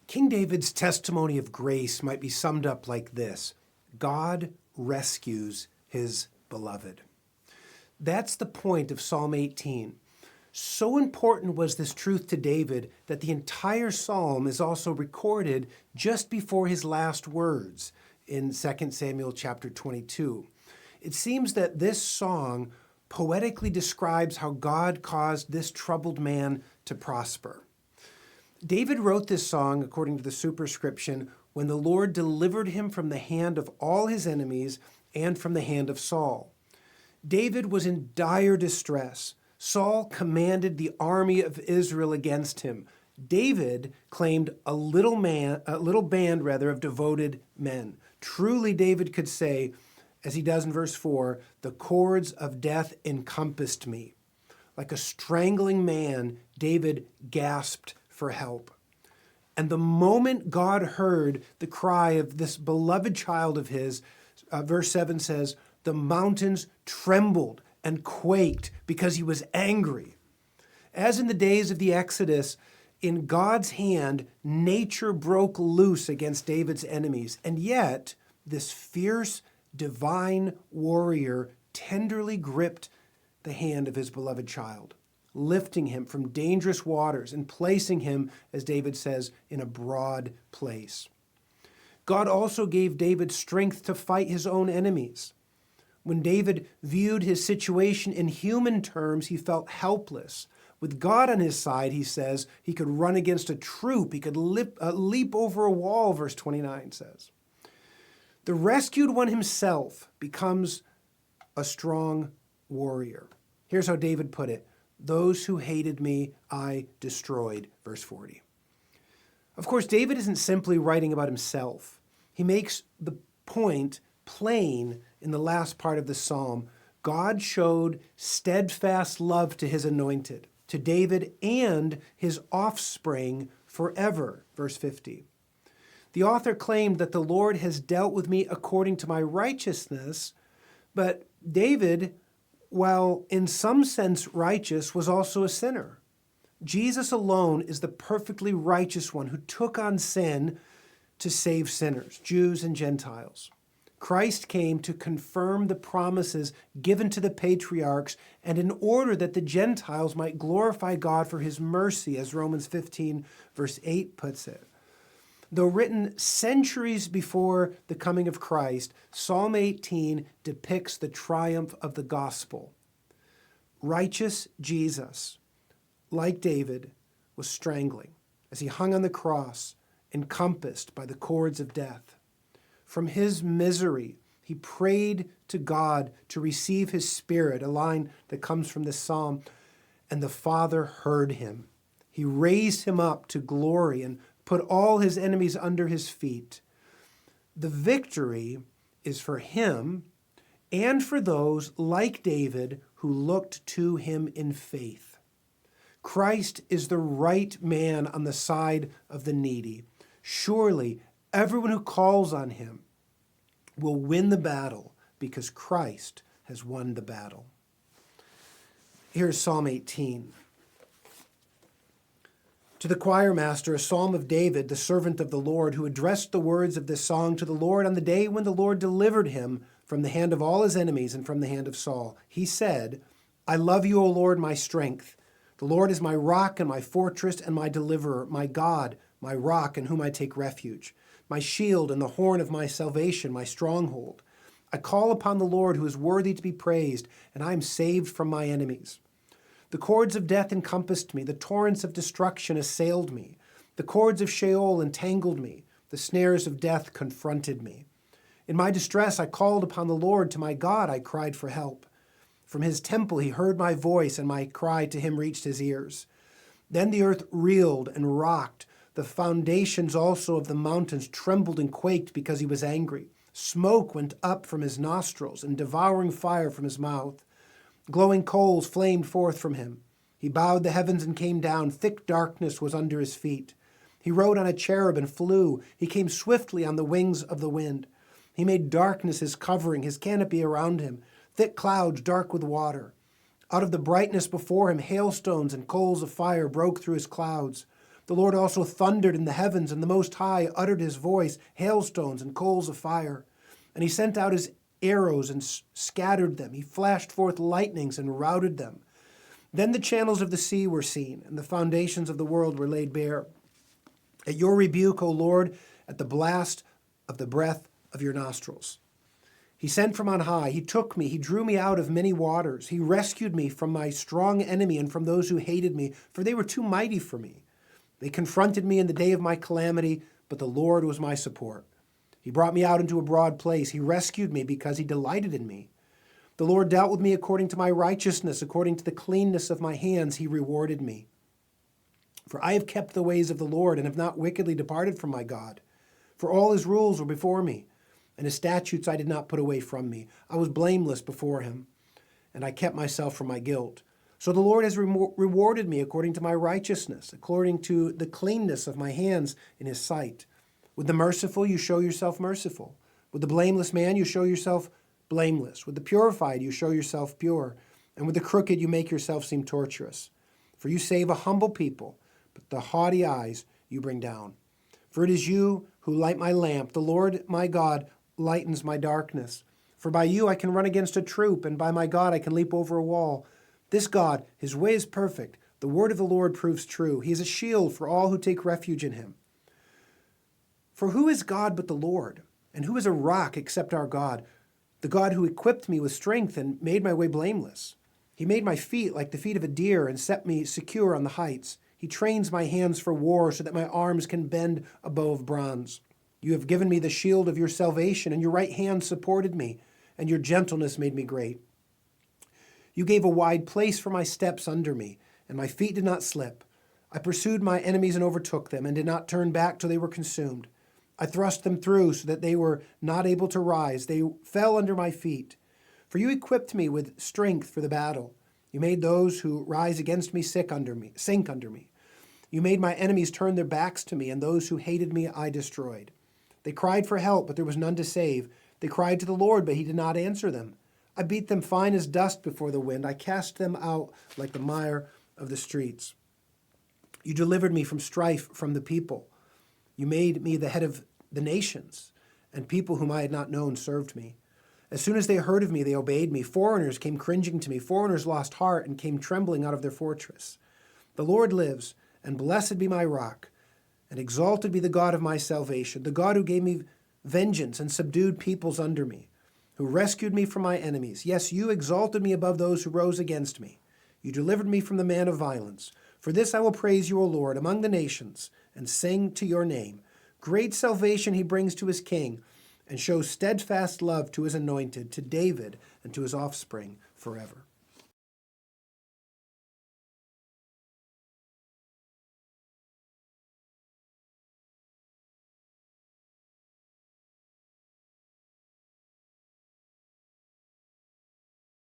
King David's testimony of grace might be summed up like this: God rescues his beloved. That's the point of Psalm 18. So important was this truth to David that the entire psalm is also recorded just before his last words in 2 Samuel chapter 22. It seems that this song poetically describes how God caused this troubled man to prosper. David wrote this song, according to the superscription, when the Lord delivered him from the hand of all his enemies and from the hand of Saul. David was in dire distress. Saul commanded the army of Israel against him. David claimed a little band of devoted men. Truly, David could say, as he does in verse 4, the cords of death encompassed me. Like a strangling man, David gasped for help. And the moment God heard the cry of this beloved child of his, verse 7 says, the mountains trembled and quaked because he was angry. As in the days of the Exodus, in God's hand, nature broke loose against David's enemies. And yet, this fierce, divine warrior tenderly gripped the hand of his beloved child, lifting him from dangerous waters and placing him, as David says, in a broad place. God also gave David strength to fight his own enemies. When David viewed his situation in human terms, he felt helpless. With God on his side, he says, he could run against a troop. He could leap over a wall, verse 29 says. The rescued one himself becomes a strong warrior. Here's how David put it: those who hated me, I destroyed, verse 40. Of course, David isn't simply writing about himself. He makes the point plain in the last part of the psalm. God showed steadfast love to his anointed, to David and his offspring forever, verse 50. The author claimed that the Lord has dealt with me according to my righteousness, but David, while in some sense righteous, was also a sinner. Jesus alone is the perfectly righteous one who took on sin to save sinners, Jews and Gentiles. Christ came to confirm the promises given to the patriarchs and in order that the Gentiles might glorify God for his mercy, as Romans 15 verse 8 puts it. Though written centuries before the coming of Christ, Psalm 18 depicts the triumph of the gospel. Righteous Jesus, like David, was strangling as he hung on the cross, encompassed by the cords of death. From his misery, he prayed to God to receive his spirit, a line that comes from this psalm, and the Father heard him. He raised him up to glory and put all his enemies under his feet. The victory is for him and for those like David who looked to him in faith. Christ is the right man on the side of the needy. Surely everyone who calls on him will win the battle because Christ has won the battle. Here's Psalm 18. To the choir master, a psalm of David, the servant of the Lord, who addressed the words of this song to the Lord on the day when the Lord delivered him from the hand of all his enemies and from the hand of Saul. He said, I love you, O Lord, my strength. The Lord is my rock and my fortress and my deliverer, my God, my rock in whom I take refuge, my shield and the horn of my salvation, my stronghold. I call upon the Lord who is worthy to be praised, and I am saved from my enemies. The cords of death encompassed me. The torrents of destruction assailed me. The cords of Sheol entangled me. The snares of death confronted me. In my distress, I called upon the Lord. To my God, I cried for help. From his temple, he heard my voice, and my cry to him reached his ears. Then the earth reeled and rocked. The foundations also of the mountains trembled and quaked because he was angry. Smoke went up from his nostrils and devouring fire from his mouth. Glowing coals flamed forth from him. He bowed the heavens and came down. Thick darkness was under his feet. He rode on a cherub and flew. He came swiftly on the wings of the wind. He made darkness his covering, his canopy around him, thick clouds dark with water. Out of the brightness before him, hailstones and coals of fire broke through his clouds. The Lord also thundered in the heavens, and the Most High uttered his voice, hailstones and coals of fire. And he sent out his arrows and scattered them. He flashed forth lightnings and routed them. Then the channels of the sea were seen, and the foundations of the world were laid bare. At your rebuke, O Lord, at the blast of the breath of your nostrils. He sent from on high. He took me. He drew me out of many waters. He rescued me from my strong enemy and from those who hated me, for they were too mighty for me. They confronted me in the day of my calamity, but the Lord was my support. He brought me out into a broad place. He rescued me because he delighted in me. The Lord dealt with me according to my righteousness, according to the cleanness of my hands, he rewarded me. For I have kept the ways of the Lord and have not wickedly departed from my God. For all his rules were before me, and his statutes I did not put away from me. I was blameless before him, and I kept myself from my guilt. So the Lord has rewarded me according to my righteousness, according to the cleanness of my hands in his sight. With the merciful you show yourself merciful. With the blameless man you show yourself blameless. With the purified you show yourself pure. And with the crooked you make yourself seem tortuous. For you save a humble people, but the haughty eyes you bring down. For it is you who light my lamp. The Lord my God lightens my darkness. For by you I can run against a troop, and by my God I can leap over a wall. This God, his way is perfect. The word of the Lord proves true. He is a shield for all who take refuge in him. For who is God but the Lord? And who is a rock except our God? The God who equipped me with strength and made my way blameless. He made my feet like the feet of a deer and set me secure on the heights. He trains my hands for war so that my arms can bend a bow of bronze. You have given me the shield of your salvation, and your right hand supported me, and your gentleness made me great. You gave a wide place for my steps under me, and my feet did not slip. I pursued my enemies and overtook them, and did not turn back till they were consumed. I thrust them through so that they were not able to rise. They fell under my feet. For you equipped me with strength for the battle. You made those who rise against me sink under me. You made my enemies turn their backs to me, and those who hated me I destroyed. They cried for help, but there was none to save. They cried to the Lord, but he did not answer them. I beat them fine as dust before the wind. I cast them out like the mire of the streets. You delivered me from strife from the people. You made me the head of the nations, and people whom I had not known served me. As soon as they heard of me, they obeyed me. Foreigners came cringing to me. Foreigners lost heart and came trembling out of their fortress. The Lord lives, and blessed be my rock, and exalted be the God of my salvation, the God who gave me vengeance and subdued peoples under me, who rescued me from my enemies. Yes, you exalted me above those who rose against me. You delivered me from the man of violence. For this I will praise you, O Lord, among the nations, and sing to your name. Great salvation he brings to his king, and shows steadfast love to his anointed, to David and to his offspring forever.